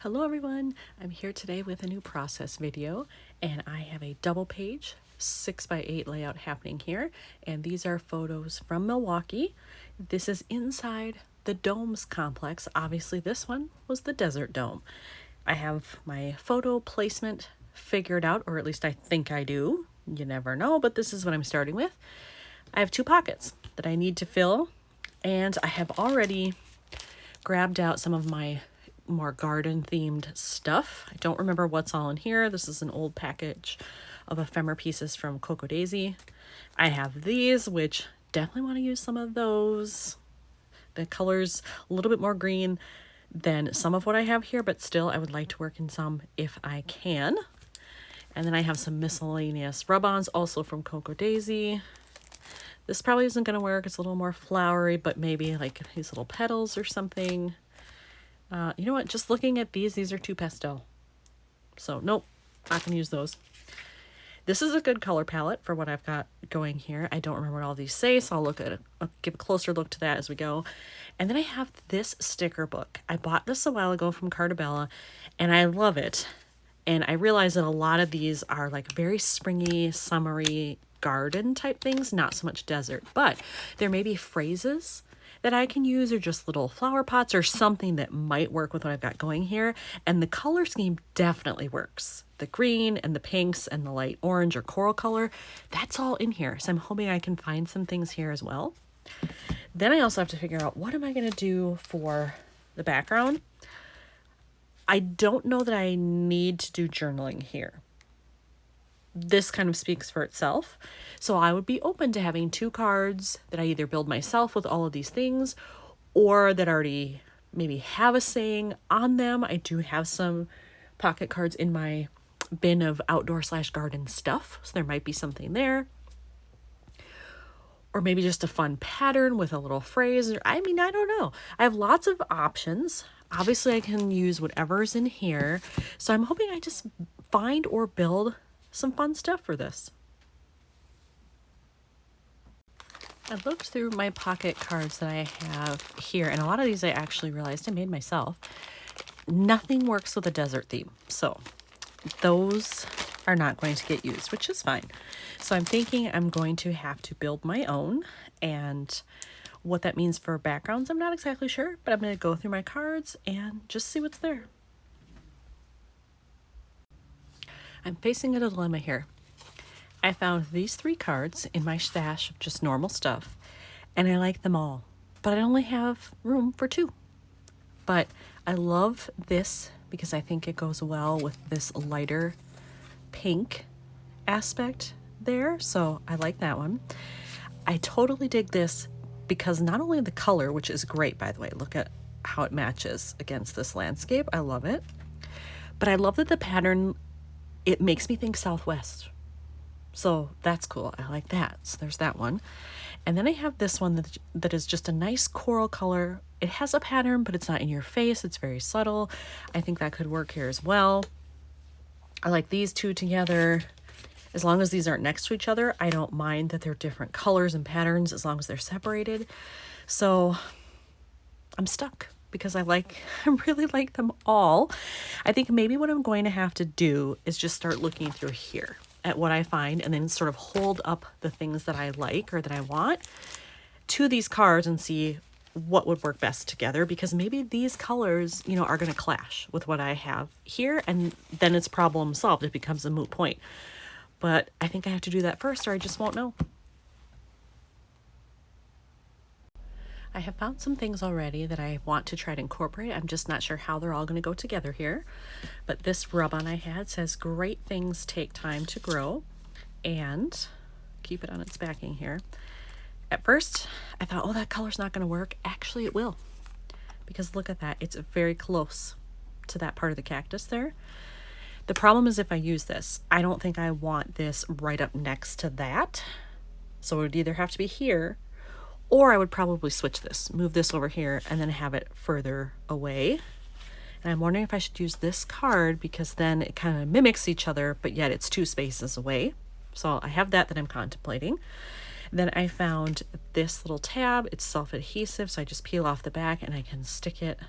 Hello everyone, I'm here today with a new process video and I have a double page 6x8 layout happening here, and these are photos from Milwaukee. This is inside the domes complex. Obviously this one was the desert dome. I have my photo placement figured out, or at least I think I do. You never know, but this is what I'm starting with. I have two pockets that I need to fill, and I have already grabbed out some of my more garden themed stuff. I don't remember what's all in here. This is an old package of ephemera pieces from Cocoa Daisy. I have these, which definitely want to use some of those. The color's a little bit more green than some of what I have here, but still I would like to work in some if I can. And then I have some miscellaneous rub-ons also from Cocoa Daisy. This probably isn't going to work. It's a little more flowery, but maybe like these little petals or something. You know what? Just looking at these are too pastel. So nope, not going to use those. This is a good color palette for what I've got going here. I don't remember what all these say, so I'll give a closer look to that as we go. And then I have this sticker book. I bought this a while ago from Cartabella, and I love it. And I realize that a lot of these are like very springy, summery garden type things, not so much desert, but there may be phrases that I can use, or just little flower pots or something that might work with what I've got going here. And the color scheme definitely works. The green and the pinks and the light orange or coral color, that's all in here. So I'm hoping I can find some things here as well. Then I also have to figure out, what am I going to do for the background? I don't know that I need to do journaling here. This kind of speaks for itself. So I would be open to having two cards that I either build myself with all of these things, or that already maybe have a saying on them. I do have some pocket cards in my bin of outdoor/garden stuff, so there might be something there. Or maybe just a fun pattern with a little phrase. I mean, I don't know. I have lots of options. Obviously, I can use whatever's in here. So I'm hoping I just find or build some fun stuff for this. I looked through my pocket cards that I have here, and a lot of these I actually realized I made myself. Nothing works with a desert theme, so those are not going to get used, which is fine. So I'm thinking I'm going to have to build my own, and what that means for backgrounds, I'm not exactly sure, but I'm going to go through my cards and just see what's there. I'm facing a dilemma here. I found these three cards in my stash of just normal stuff, and I like them all, but I only have room for two. But I love this because I think it goes well with this lighter pink aspect there, so I like that one. I totally dig this because not only the color, which is great, by the way, look at how it matches against this landscape. I love it. But I love that the pattern, it makes me think Southwest. So that's cool. I like that. So there's that one. And then I have this one that is just a nice coral color. It has a pattern, but it's not in your face. It's very subtle. I think that could work here as well. I like these two together. As long as these aren't next to each other, I don't mind that they're different colors and patterns as long as they're separated. So I'm stuck because I really like them all. I think maybe what I'm going to have to do is just start looking through here at what I find, and then sort of hold up the things that I like or that I want to these cards and see what would work best together, because maybe these colors, you know, are going to clash with what I have here, and then it's problem solved. It becomes a moot point. But I think I have to do that first, or I just won't know. I have found some things already that I want to try to incorporate. I'm just not sure how they're all going to go together here. But this rub-on I had says, "Great things take time to grow," and keep it on its backing here. At first, I thought, oh, that color's not going to work. Actually, it will, because look at that. It's very close to that part of the cactus there. The problem is if I use this, I don't think I want this right up next to that. So it would either have to be here, or I would probably switch this, move this over here, and then have it further away. And I'm wondering if I should use this card, because then it kind of mimics each other, but yet it's two spaces away. So I have that I'm contemplating. Then I found this little tab. It's self-adhesive, so I just peel off the back and I can stick it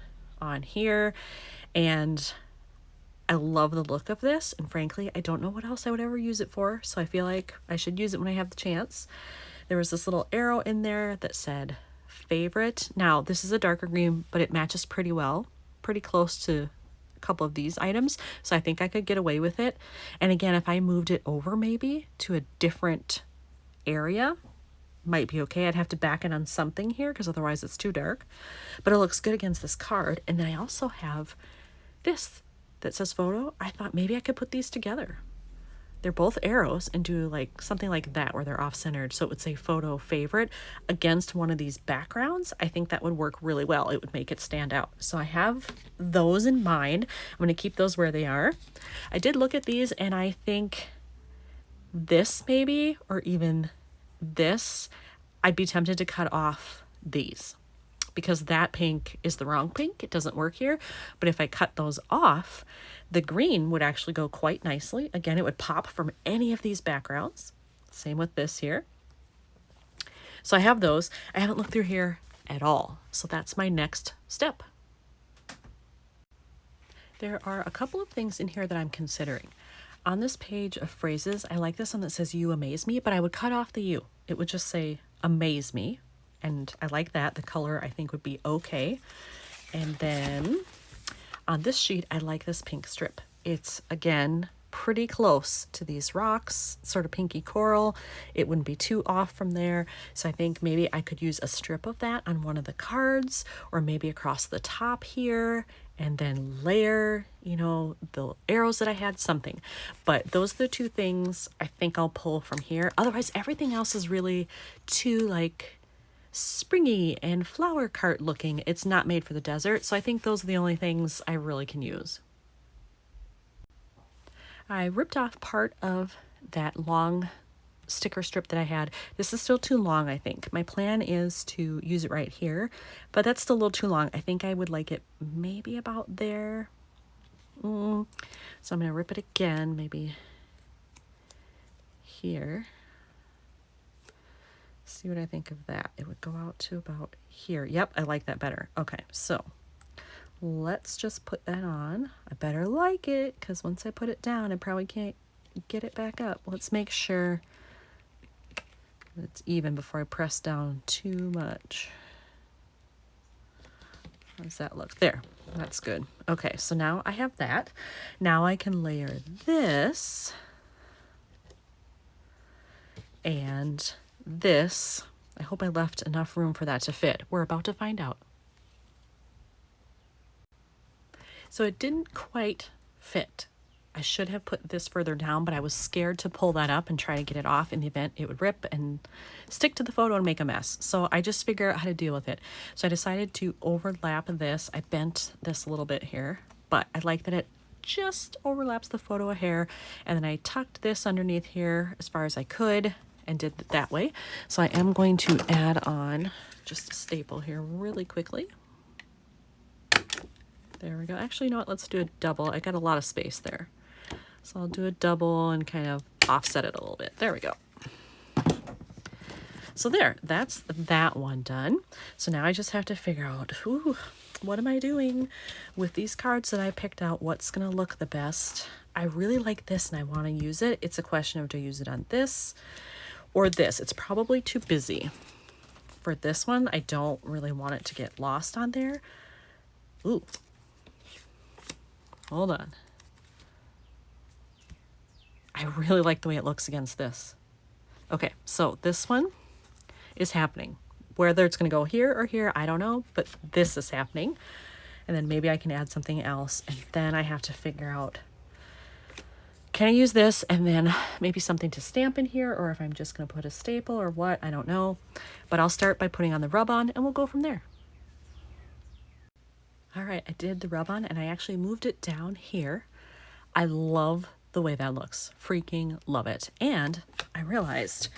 on here. And I love the look of this, and frankly, I don't know what else I would ever use it for, so I feel like I should use it when I have the chance. There was this little arrow in there that said favorite. Now, this is a darker green, but it matches pretty well, pretty close to a couple of these items, so I think I could get away with it. And again, if I moved it over maybe to a different area, might be okay. I'd have to back it on something here because otherwise it's too dark, but it looks good against this card. And then I also have this that says photo. I thought maybe I could put these together. They're both arrows and do like something like that where they're off-centered. So it would say photo favorite against one of these backgrounds. I think that would work really well. It would make it stand out. So I have those in mind. I'm going to keep those where they are. I did look at these and I think this maybe, or even this, I'd be tempted to cut off these, because that pink is the wrong pink. It doesn't work here. But if I cut those off, the green would actually go quite nicely. Again, it would pop from any of these backgrounds. Same with this here. So I have those. I haven't looked through here at all. So that's my next step. There are a couple of things in here that I'm considering. On this page of phrases, I like this one that says "you amaze me," but I would cut off the "you." It would just say "amaze me." And I like that. The color I think would be okay. And then on this sheet, I like this pink strip. It's, again, pretty close to these rocks, sort of pinky coral. It wouldn't be too off from there. So I think maybe I could use a strip of that on one of the cards, or maybe across the top here, and then layer, you know, the arrows that I had, something. But those are the two things I think I'll pull from here. Otherwise, everything else is really too, like, springy and flower cart looking. It's not made for the desert, so I think those are the only things I really can use. I ripped off part of that long sticker strip that I had. This is still too long, I think. My plan is to use it right here, but that's still a little too long. I think I would like it maybe about there. So I'm going to rip it again, maybe here. See what I think of that. It would go out to about here. Yep, I like that better. Okay, so let's just put that on. I better like it, because once I put it down, I probably can't get it back up. Let's make sure it's even before I press down too much. How does that look? There, that's good. Okay, so now I have that. Now I can layer this and this. I hope I left enough room for that to fit. We're about to find out. So it didn't quite fit. I should have put this further down, but I was scared to pull that up and try to get it off in the event it would rip and stick to the photo and make a mess. So I just figured out how to deal with it. So I decided to overlap this. I bent this a little bit here, but I like that it just overlaps the photo a hair. And then I tucked this underneath here as far as I could and did it that way. So I am going to add on just a staple here really quickly. There we go. Actually, you know what? Let's do a double. I got a lot of space there. So I'll do a double and kind of offset it a little bit. There we go. So there, that's that one done. So now I just have to figure out, what am I doing with these cards that I picked out? What's going to look the best? I really like this and I want to use it. It's a question of, do I use it on this or this? It's probably too busy. For this one, I don't really want it to get lost on there. Ooh. Hold on. I really like the way it looks against this. Okay, so this one is happening. Whether it's going to go here or here, I don't know, but this is happening. And then maybe I can add something else, and then I have to figure out, can I use this and then maybe something to stamp in here, or if I'm just going to put a staple or what, I don't know. But I'll start by putting on the rub-on and we'll go from there. All right, I did the rub-on and I actually moved it down here. I love the way that looks. Freaking love it. And I realized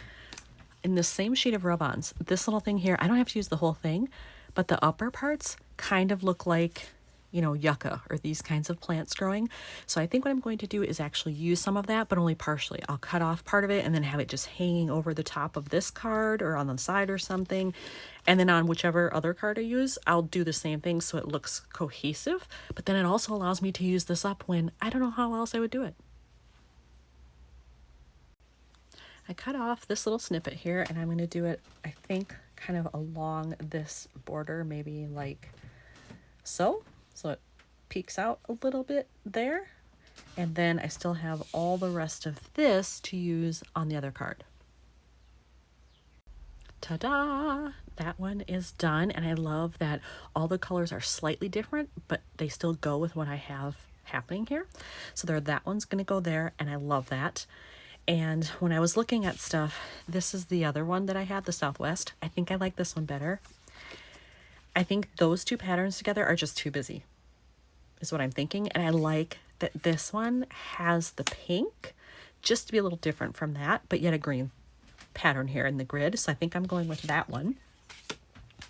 in the same sheet of rub-ons, this little thing here, I don't have to use the whole thing, but the upper parts kind of look like you know, yucca or these kinds of plants growing. So I think what I'm going to do is actually use some of that, but only partially. I'll cut off part of it and then have it just hanging over the top of this card or on the side or something. And then on whichever other card I use, I'll do the same thing so it looks cohesive. But then it also allows me to use this up when I don't know how else I would do it. I cut off this little snippet here and I'm going to do it, I think, kind of along this border, maybe like so. So it peeks out a little bit there. And then I still have all the rest of this to use on the other card. Ta-da! That one is done. And I love that all the colors are slightly different, but they still go with what I have happening here. So there, that one's going to go there, and I love that. And when I was looking at stuff, this is the other one that I had, the Southwest. I think I like this one better. I think those two patterns together are just too busy, is what I'm thinking. And I like that this one has the pink, just to be a little different from that, but yet a green pattern here in the grid. So I think I'm going with that one.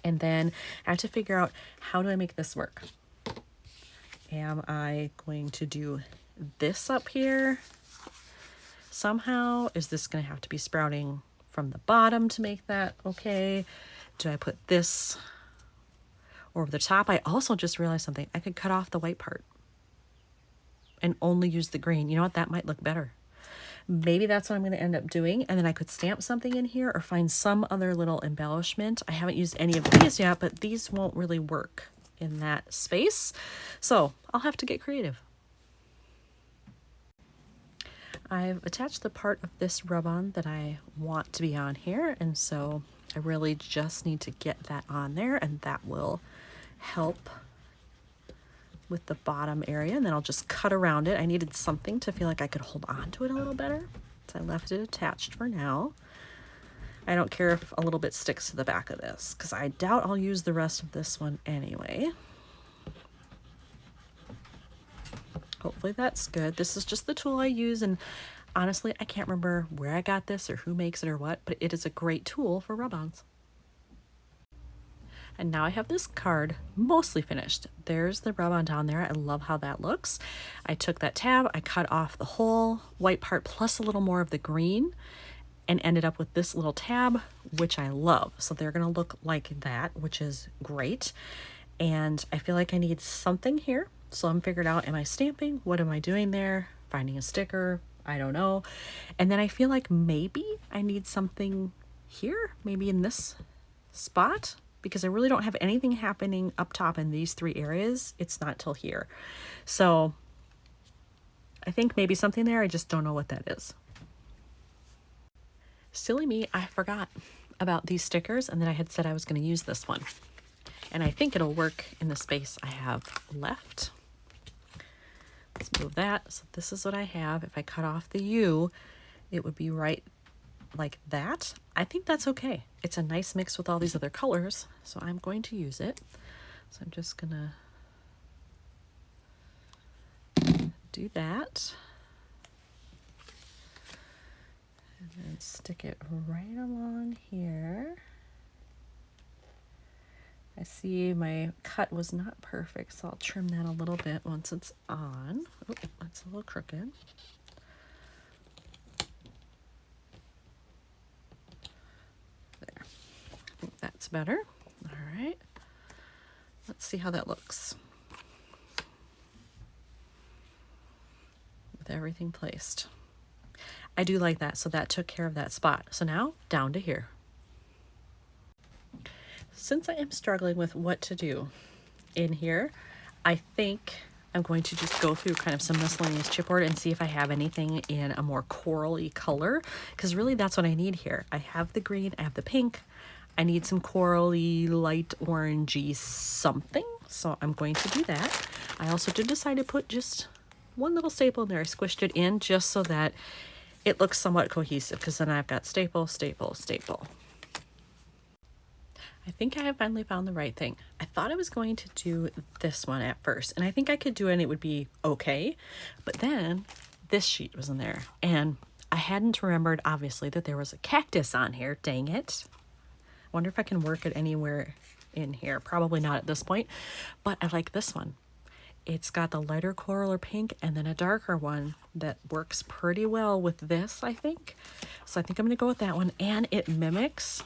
And then I have to figure out, how do I make this work? Am I going to do this up here somehow? Is this going to have to be sprouting from the bottom to make that okay? Do I put this over the top? I also just realized something. I could cut off the white part and only use the green. You know what? That might look better. Maybe that's what I'm going to end up doing. And then I could stamp something in here or find some other little embellishment. I haven't used any of these yet, but these won't really work in that space. So I'll have to get creative. I've attached the part of this rub-on that I want to be on here, and so I really just need to get that on there, and that will help with the bottom area. And then I'll just cut around it. I needed something to feel like I could hold on to it a little better, so I left it attached for now. I don't care if a little bit sticks to the back of this, because I doubt I'll use the rest of this one anyway. Hopefully that's good. This is just the tool I use, and honestly, I can't remember where I got this or who makes it or what, but it is a great tool for rub-ons. And now I have this card mostly finished. There's the rub-on down there. I love how that looks. I took that tab, I cut off the whole white part plus a little more of the green, and ended up with this little tab, which I love. So they're gonna look like that, which is great. And I feel like I need something here. So I'm figured out, am I stamping? What am I doing there? Finding a sticker? I don't know. And then I feel like maybe I need something here, maybe in this spot, because I really don't have anything happening up top in these three areas. It's not till here. So I think maybe something there. I just don't know what that is. Silly me, I forgot about these stickers, and then I had said I was going to use this one. And I think it'll work in the space I have left. Let's move that. So this is what I have. If I cut off the U, it would be right like that. I think that's okay. It's a nice mix with all these other colors, so I'm going to use it. So I'm just gonna do that. And then stick it right along here. I see my cut was not perfect, so I'll trim that a little bit once it's on. Oh, that's a little crooked. There. I think that's better. All right. Let's see how that looks with everything placed. I do like that, so that took care of that spot. So now down to here. Since I am struggling with what to do in here, I think I'm going to just go through kind of some miscellaneous chipboard and see if I have anything in a more corally color, because really that's what I need here. I have the green, I have the pink, I need some corally, light orangey something, so I'm going to do that. I also did decide to put just one little staple in there. I squished it in just so that it looks somewhat cohesive, because then I've got staple, staple, staple. I think I have finally found the right thing. I thought I was going to do this one at first, and I think I could do it and it would be okay. But then this sheet was in there, and I hadn't remembered, obviously, that there was a cactus on here. Dang it. Wonder if I can work it anywhere in here. Probably not at this point, but I like this one. It's got the lighter coral or pink and then a darker one that works pretty well with this, I think. So I think I'm gonna go with that one. And it mimics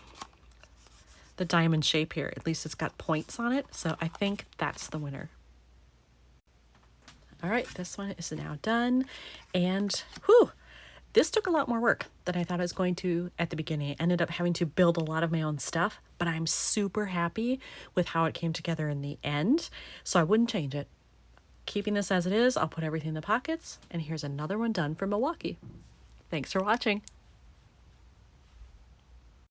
the diamond shape here. At least it's got points on it. So I think that's the winner. All right, this one is now done. And whew, this took a lot more work than I thought it was going to at the beginning. I ended up having to build a lot of my own stuff, but I'm super happy with how it came together in the end. So I wouldn't change it. Keeping this as it is, I'll put everything in the pockets, and here's another one done from Milwaukee. Thanks for watching.